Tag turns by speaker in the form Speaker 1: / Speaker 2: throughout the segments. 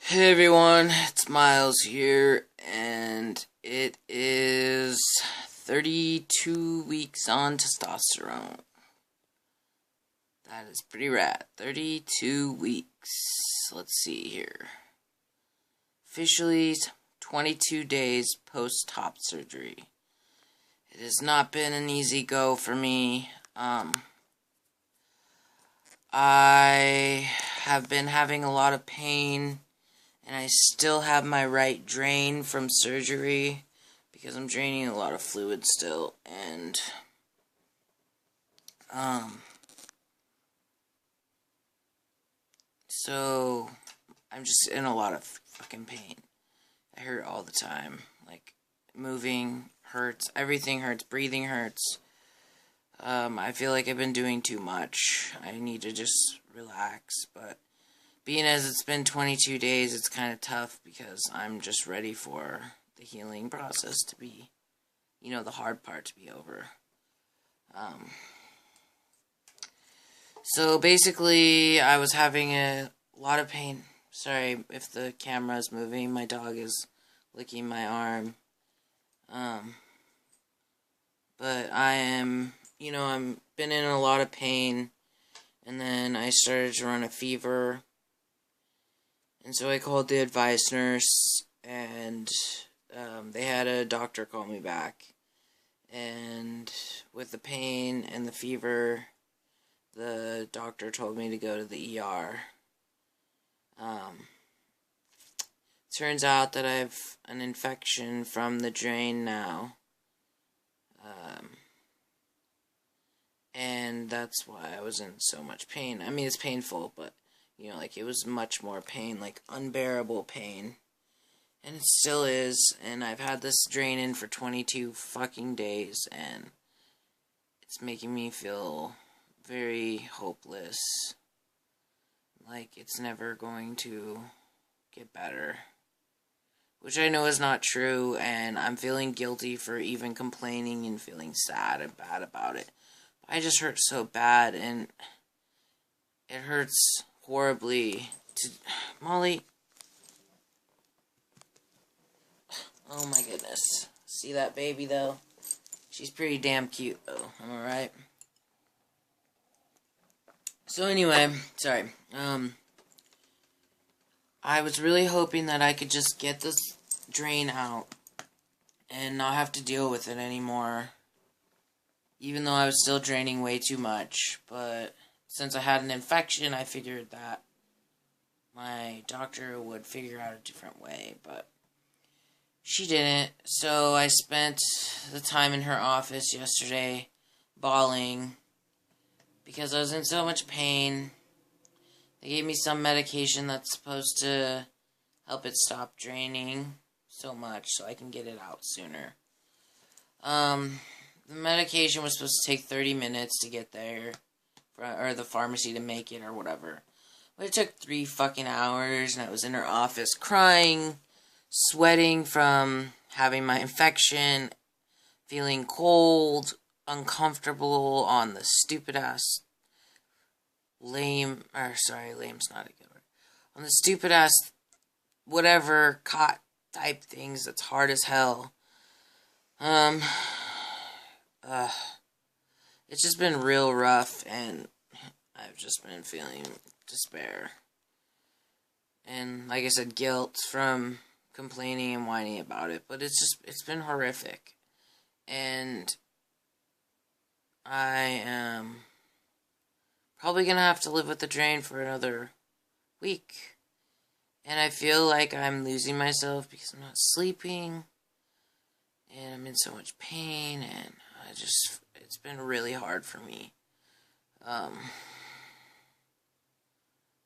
Speaker 1: Hey everyone, it's Miles here, and it is 32 weeks on testosterone. That is pretty rad. 32 weeks. Let's see here. Officially 22 days post-top surgery. It has not been an easy go for me. I have been having a lot of pain. And I still have my right drain from surgery because I'm draining a lot of fluid still. And, so I'm just in a lot of fucking pain. I hurt all the time. Like, moving hurts, everything hurts, breathing hurts. I feel like I've been doing too much. I need to just relax, but being as it's been 22 days, it's kind of tough because I'm just ready for the healing process to be, the hard part to be over. So basically, I was having a lot of pain. Sorry if the camera is moving. My dog is licking my arm. But I am, I'm been in a lot of pain. And then I started to run a fever. And so I called the advice nurse, and they had a doctor call me back. And with the pain and the fever, the doctor told me to go to the ER. Turns out that I have an infection from the drain now. And that's why I was in so much pain. I mean, it's painful, but it was much more pain, like unbearable pain. And it still is, and I've had this drain in for 22 fucking days, and it's making me feel very hopeless. Like it's never going to get better. Which I know is not true, and I'm feeling guilty for even complaining and feeling sad and bad about it. I just hurt so bad, and it hurts horribly to... Molly. Oh my goodness. See that baby, though? She's pretty damn cute, though. Am I right? So anyway, sorry. I was really hoping that I could just get this drain out and not have to deal with it anymore. Even though I was still draining way too much, but since I had an infection, I figured that my doctor would figure out a different way, but she didn't. So I spent the time in her office yesterday bawling because I was in so much pain. They gave me some medication that's supposed to help it stop draining so much so I can get it out sooner. The medication was supposed to take 30 minutes to get there, or the pharmacy to make it, or whatever. But it took 3 fucking hours, and I was in her office crying, sweating from having my infection, feeling cold, uncomfortable on the stupid-ass lame's not a good word. On the stupid-ass, whatever, cot type things that's hard as hell. It's just been real rough, and I've just been feeling despair. And, like I said, guilt from complaining and whining about it. But it's been horrific. And I am probably going to have to live with the drain for another week. And I feel like I'm losing myself because I'm not sleeping. And I'm in so much pain, and it's been really hard for me.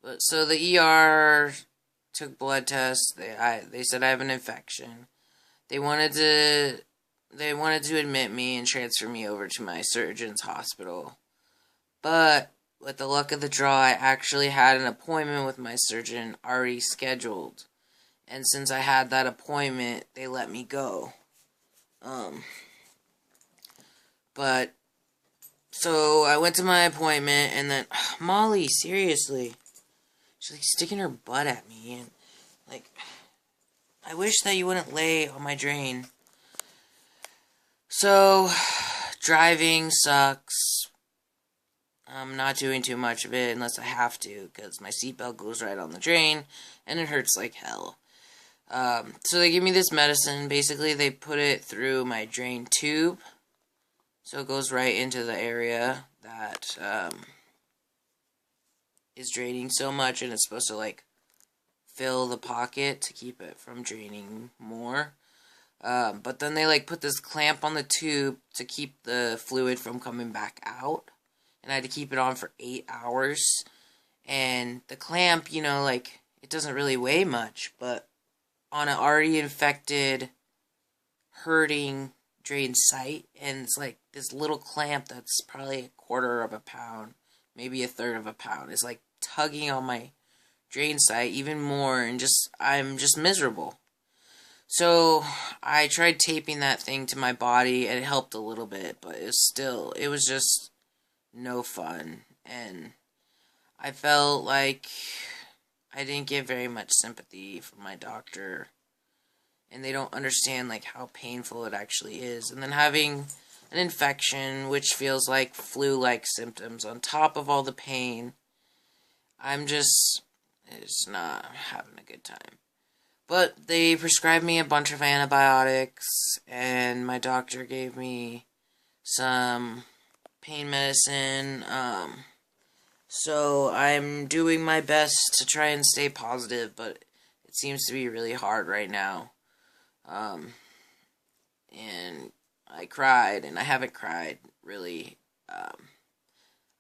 Speaker 1: But so the ER took blood tests. They said I have an infection. They wanted to admit me and transfer me over to my surgeon's hospital. But with the luck of the draw, I actually had an appointment with my surgeon already scheduled. And since I had that appointment, they let me go. But so I went to my appointment, and then Molly, seriously, she's like sticking her butt at me, and Like, I wish that you wouldn't lay on my drain. So, driving sucks. I'm not doing too much of it unless I have to, because my seatbelt goes right on the drain, and it hurts like hell. So they give me this medicine. Basically, they put it through my drain tube, so it goes right into the area that is draining so much, and it's supposed to, like, fill the pocket to keep it from draining more. But then they, like, put this clamp on the tube to keep the fluid from coming back out, and I had to keep it on for 8 hours, and the clamp, you know, like, it doesn't really weigh much, but on an already infected, hurting drain site, and it's like this little clamp that's probably a quarter of a pound, maybe a third of a pound, is like tugging on my drain site even more, and I'm just miserable. So I tried taping that thing to my body, and it helped a little bit, but it was just no fun, and I felt like I didn't get very much sympathy from my doctor, and they don't understand, like, how painful it actually is. And then having an infection, which feels like flu-like symptoms, on top of all the pain, it's not having a good time. But they prescribed me a bunch of antibiotics, and my doctor gave me some pain medicine, so I'm doing my best to try and stay positive, but it seems to be really hard right now. And I cried, and I haven't cried, really.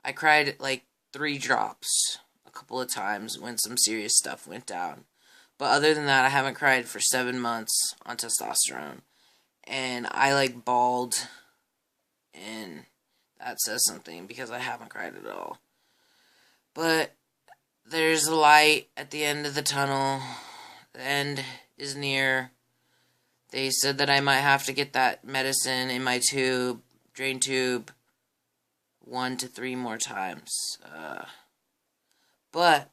Speaker 1: I cried, like, 3 drops a couple of times when some serious stuff went down. But other than that, I haven't cried for 7 months on testosterone. And I, like, bawled, and that says something, because I haven't cried at all. But there's a light at the end of the tunnel. The end is near. They said that I might have to get that medicine in my drain tube, 1 to 3 more times. But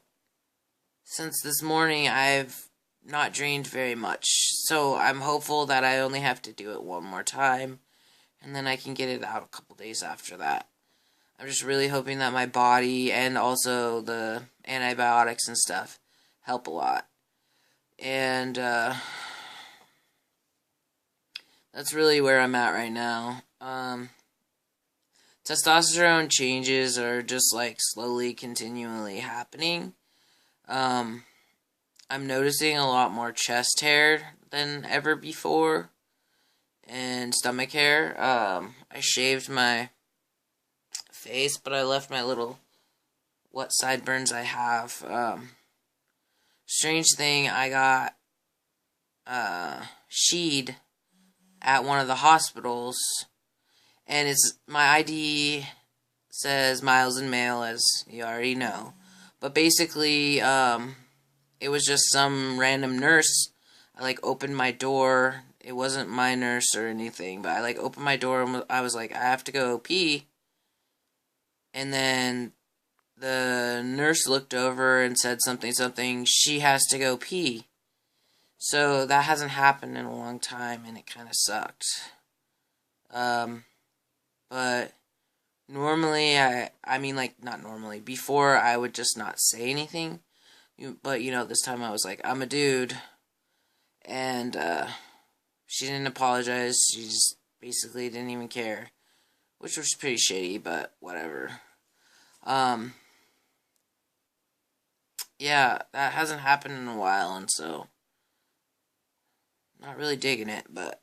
Speaker 1: since this morning, I've not drained very much. So I'm hopeful that I only have to do it 1 more time, and then I can get it out a couple days after that. I'm just really hoping that my body and also the antibiotics and stuff help a lot. And that's really where I'm at right now. Testosterone changes are just, like, slowly, continually happening. I'm noticing a lot more chest hair than ever before, and stomach hair. I shaved my face, but I left my little what sideburns I have. Strange thing, I got sheed at one of the hospitals, and my ID says Miles and Male, as you already know. But basically, it was just some random nurse. I, like, opened my door. It wasn't my nurse or anything, but I, like, opened my door and I was like, I have to go pee. And then the nurse looked over and said something, she has to go pee. So that hasn't happened in a long time, and it kind of sucked. But normally, not normally, before I would just not say anything. But, this time I was like, I'm a dude. And, she didn't apologize. She just basically didn't even care. Which was pretty shitty, but whatever. Yeah, that hasn't happened in a while, and so not really digging it, but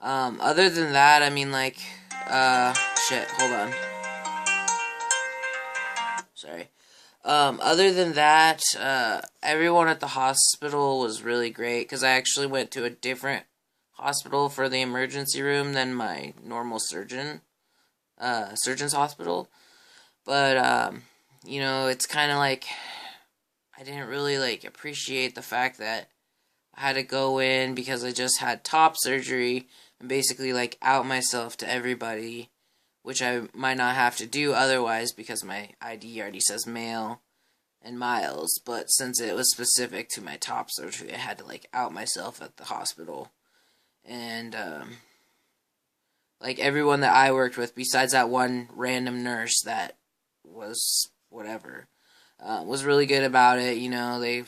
Speaker 1: other than that, shit, hold on. Sorry. Other than that, everyone at the hospital was really great, because I actually went to a different hospital for the emergency room than my normal surgeon's hospital. But, it's kind of like, I didn't really, like, appreciate the fact that I had to go in because I just had top surgery and basically, like, out myself to everybody, which I might not have to do otherwise because my ID already says male, and miles, but since it was specific to my top surgery, I had to, like, out myself at the hospital. And, like, everyone that I worked with, besides that one random nurse that was whatever, was really good about it. You know, they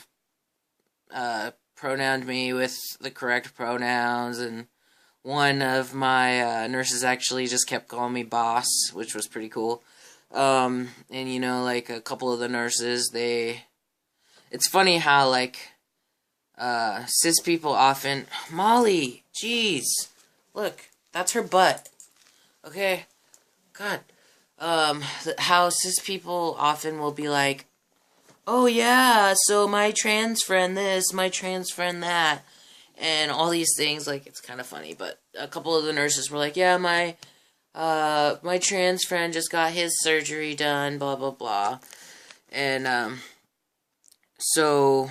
Speaker 1: pronouned me with the correct pronouns, and one of my nurses actually just kept calling me boss, which was pretty cool. And, you know, like, a couple of the nurses, it's funny how, like, cis people often, Molly, jeez, look, that's her butt, okay, God, how cis people often will be like, oh yeah, so my trans friend this, my trans friend that, and all these things. Like, it's kind of funny, but a couple of the nurses were like, yeah, my trans friend just got his surgery done, blah, blah, blah, and, so,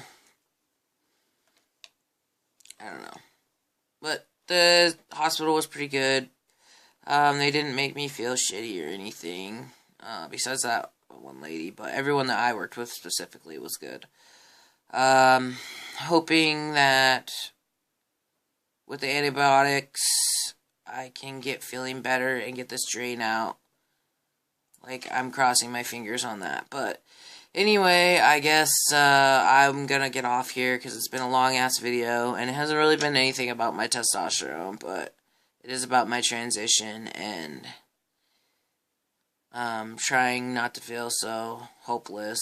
Speaker 1: I don't know, but the hospital was pretty good. They didn't make me feel shitty or anything, besides that one lady, but everyone that I worked with specifically was good. Hoping that with the antibiotics, I can get feeling better and get this drain out. Like, I'm crossing my fingers on that, but anyway, I guess, I'm gonna get off here, because it's been a long-ass video, and it hasn't really been anything about my testosterone, but it is about my transition, and trying not to feel so hopeless.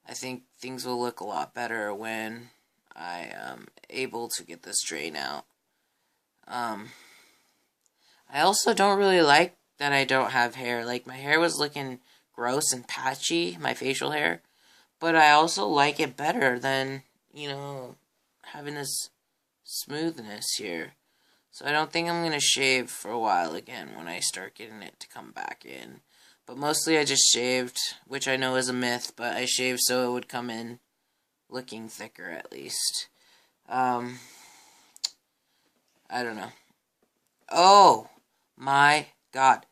Speaker 1: I think things will look a lot better when I am able to get this drain out. I also don't really like that I don't have hair. Like, my hair was looking gross and patchy, my facial hair, but I also like it better than, you know, having this smoothness here. So I don't think I'm going to shave for a while again when I start getting it to come back in. But mostly I just shaved, which I know is a myth, but I shaved so it would come in looking thicker at least. I don't know. Oh my God.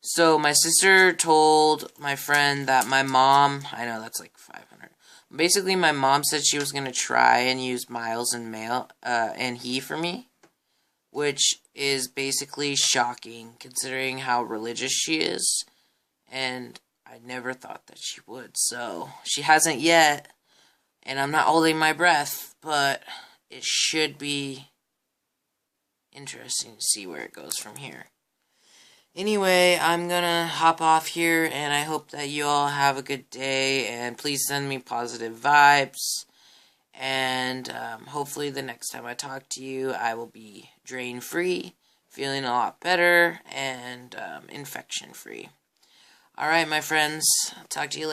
Speaker 1: So my sister told my friend that my mom, I know that's like 500. Basically, my mom said she was going to try and use Miles and he for me, which is basically shocking considering how religious she is, and I never thought that she would. So she hasn't yet, and I'm not holding my breath, but it should be interesting to see where it goes from here. Anyway, I'm gonna hop off here, and I hope that you all have a good day, and please send me positive vibes, and hopefully the next time I talk to you, I will be drain-free, feeling a lot better, and infection-free. Alright, my friends, I'll talk to you later.